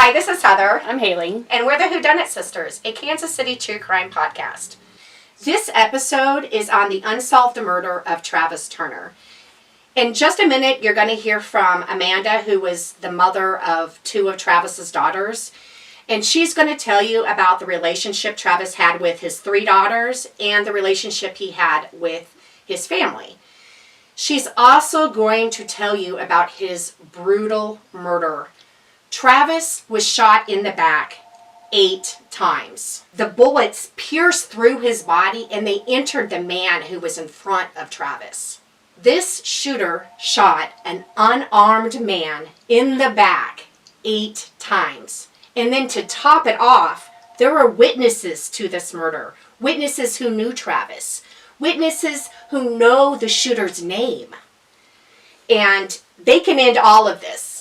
Hi, this is Heather. I'm Haley. And we're the Dunnit Sisters, a Kansas City true crime podcast. This episode is on the unsolved murder of Travis Turner. In just a minute, you're going to hear from Amanda, who was the mother of two of Travis's daughters. And she's going to tell you about the relationship Travis had with his three daughters and the relationship he had with his family. She's also going to tell you about his brutal murder. Travis was shot in the back 8 times. The bullets pierced through his body and they entered the man who was in front of Travis. This shooter shot an unarmed man in the back 8 times. And then to top it off, there were witnesses to this murder. Witnesses who knew Travis. Witnesses who know the shooter's name. And they can end all of this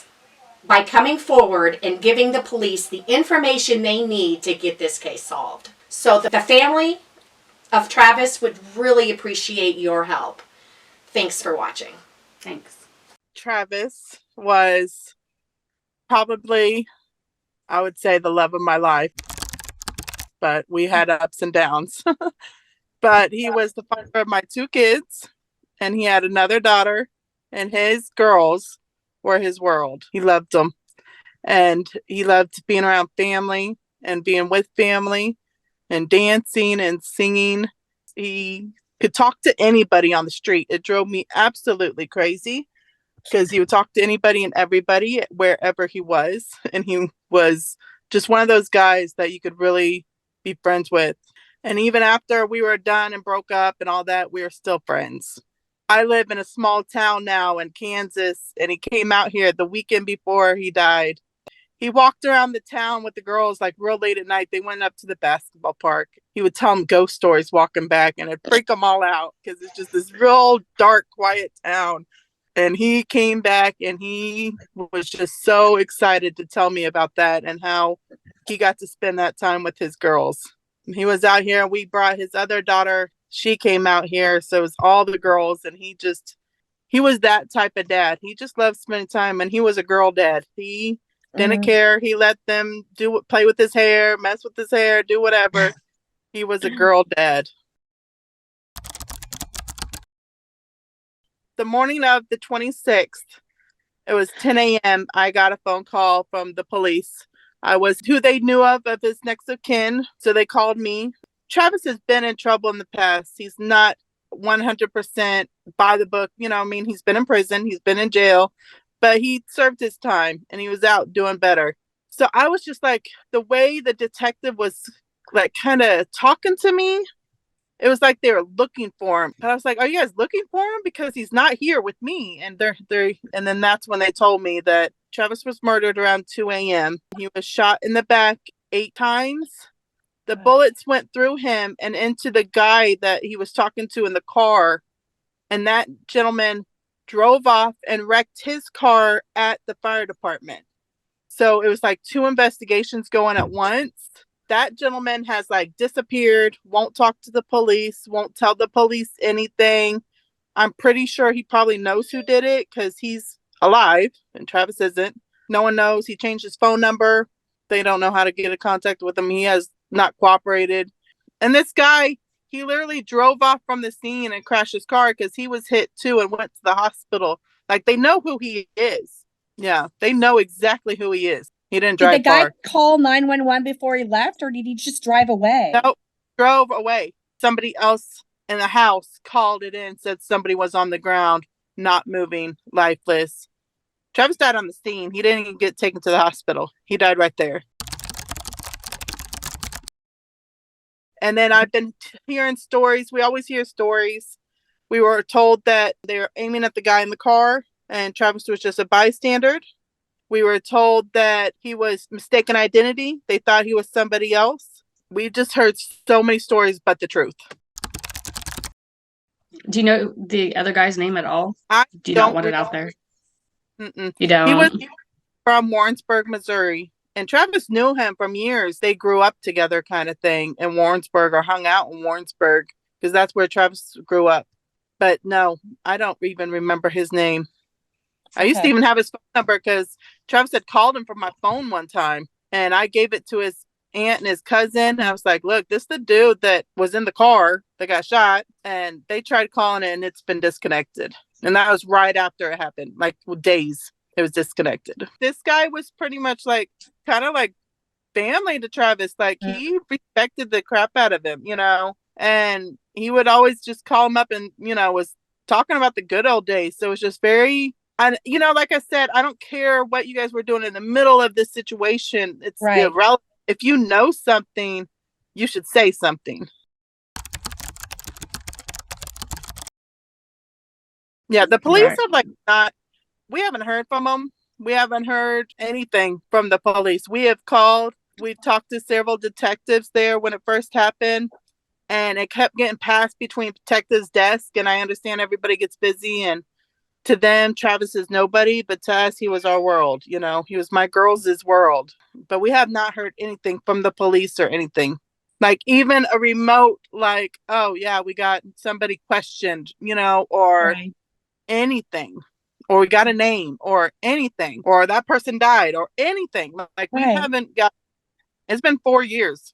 by coming forward and giving the police the information they need to get this case solved. So the family of Travis would really appreciate your help. Thanks for watching. Thanks. Travis was probably, I would say, the love of my life. But we had ups and downs. But he was the father of my 2 kids. And he had another daughter. And his girls were his world. He loved them. And he loved being around family and being with family and dancing and singing. He could talk to anybody on the street. It drove me absolutely crazy because he would talk to anybody and everybody wherever he was. And he was just one of those guys that you could really be friends with. And even after we were done and broke up and all that, we were still friends. I live in a small town now in Kansas, and he came out here the weekend before he died. He walked around the town with the girls like real late at night. They went up to the basketball park. He would tell them ghost stories walking back, and it'd freak them all out because it's just this real dark, quiet town. And he came back, and he was just so excited to tell me about that and how he got to spend that time with his girls. He was out here. We brought his other daughter. She came out here, so it was all the girls, and he was that type of dad. He just loved spending time, and he was a girl dad. He didn't care. He let them play with his hair, mess with his hair, do whatever. He was a girl dad. The morning of the 26th, it was 10 a.m., I got a phone call from the police. I was who they knew of his next of kin, so they called me. Travis has been in trouble in the past. He's not 100% by the book. You know, I mean, he's been in prison. He's been in jail. But he served his time and he was out doing better. So I was just like, the way the detective was like kind of talking to me, it was like they were looking for him. And I was like, are you guys looking for him? Because he's not here with me. And and then that's when they told me that Travis was murdered around 2 a.m. He was shot in the back 8 times. The bullets went through him and into the guy that he was talking to in the car. And that gentleman drove off and wrecked his car at the fire department. So it was like 2 investigations going at once. That gentleman has like disappeared, won't talk to the police, won't tell the police anything. I'm pretty sure he probably knows who did it because he's alive and Travis isn't. No one knows. He changed his phone number. They don't know how to get in contact with him. He has not cooperated. And this guy, he literally drove off from the scene and crashed his car because he was hit too and went to the hospital. Like, they know who he is. Yeah, they know exactly who he is. He didn't drive Did the guy far. call 911 before he left, or did he just drive away? No, drove away. Somebody else in the house called it in, said somebody was on the ground, not moving, lifeless. Travis died on the scene. He didn't even get taken to the hospital. He died right there. And then I've been hearing stories. We always hear stories. We were told that they were aiming at the guy in the car and Travis was just a bystander. We were told that he was mistaken identity. They thought he was somebody else. We just heard so many stories, but the truth. Do you know the other guy's name at all? Do you not want it out there? Mm-mm. You don't? He was from Warrensburg, Missouri. And Travis knew him from years. They grew up together kind of thing in Warrensburg, or hung out in Warrensburg, because that's where Travis grew up. But no, I don't even remember his name. I used to even have his phone number because Travis had called him from my phone one time, and I gave it to his aunt and his cousin. I was like, look, this is the dude that was in the car that got shot, and they tried calling it and it's been disconnected. And that was right after it happened, like days. It was disconnected. This guy was pretty much like kind of like family to Travis. Like he respected the crap out of him, you know, and he would always just call him up and, you know, was talking about the good old days. So it was just very, and you know, like I said, I don't care what you guys were doing in the middle of this situation. It's irrelevant. If you know something, you should say something. Yeah, the police have like not, we haven't heard from them. We haven't heard anything from the police. We have called, we've talked to several detectives there when it first happened, and it kept getting passed between detectives' desk. And I understand everybody gets busy, and to them, Travis is nobody, but to us, he was our world. You know, he was my girls' world. But we have not heard anything from the police or anything. Like even a remote, like, oh yeah, we got somebody questioned, you know, or anything, or we got a name or anything, or that person died or anything. Like we haven't got, it's been 4 years.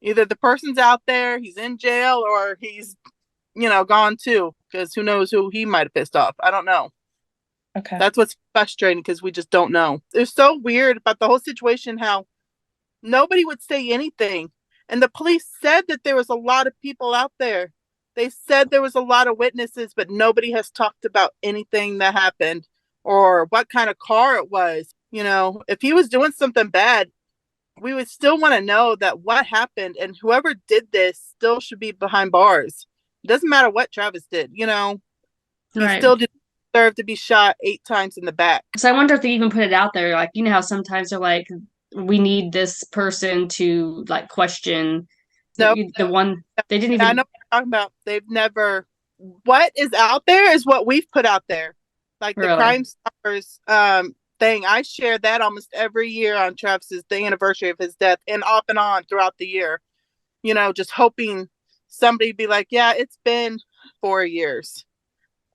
Either the person's out there, he's in jail, or he's, you know, gone too, because who knows who he might have pissed off. I don't know. Okay. That's what's frustrating, because we just don't know. It's so weird about the whole situation, how nobody would say anything. And the police said that there was a lot of people out there. They said there was a lot of witnesses, but nobody has talked about anything that happened or what kind of car it was. You know, if he was doing something bad, we would still want to know that what happened, and whoever did this still should be behind bars. It doesn't matter what Travis did, you know, he still deserved to be shot 8 times in the back. So I wonder if they even put it out there, like, you know how sometimes they're like, we need this person to like question the one they didn't even. I know what you're talking about. They've never. What is out there is what we've put out there, like the Crime Stoppers thing. I share that almost every year on Travis's, the anniversary of his death, and off and on throughout the year. You know, just hoping somebody be like, yeah, it's been 4 years,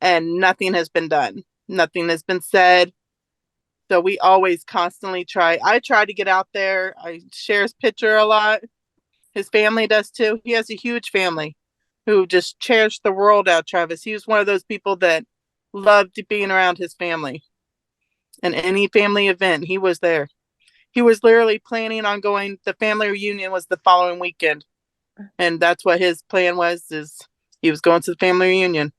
and nothing has been done. Nothing has been said. So we always constantly try. I try to get out there. I share his picture a lot. His family does too. He has a huge family who just cherished the world out, Travis. He was one of those people that loved being around his family. And any family event, he was there. He was literally planning on going. The family reunion was the following weekend. And that's what his plan was, is he was going to the family reunion.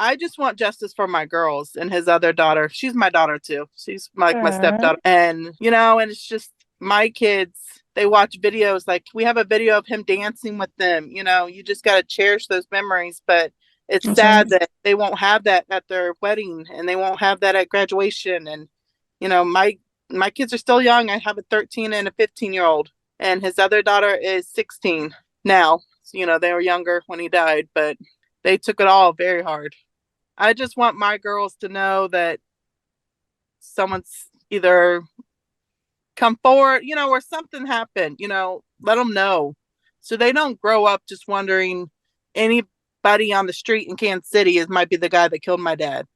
I just want justice for my girls and his other daughter. She's my daughter too. She's like my stepdaughter. And, you know, and it's just my kids, they watch videos. Like we have a video of him dancing with them. You know, you just got to cherish those memories. But it's sad that they won't have that at their wedding, and they won't have that at graduation. And, you know, my kids are still young. I have a 13 and a 15-year-old, and his other daughter is 16 now. So, you know, they were younger when he died, but they took it all very hard. I just want my girls to know that someone's either come forward, you know, or something happened, you know, let them know, so they don't grow up just wondering anybody on the street in Kansas City might be the guy that killed my dad.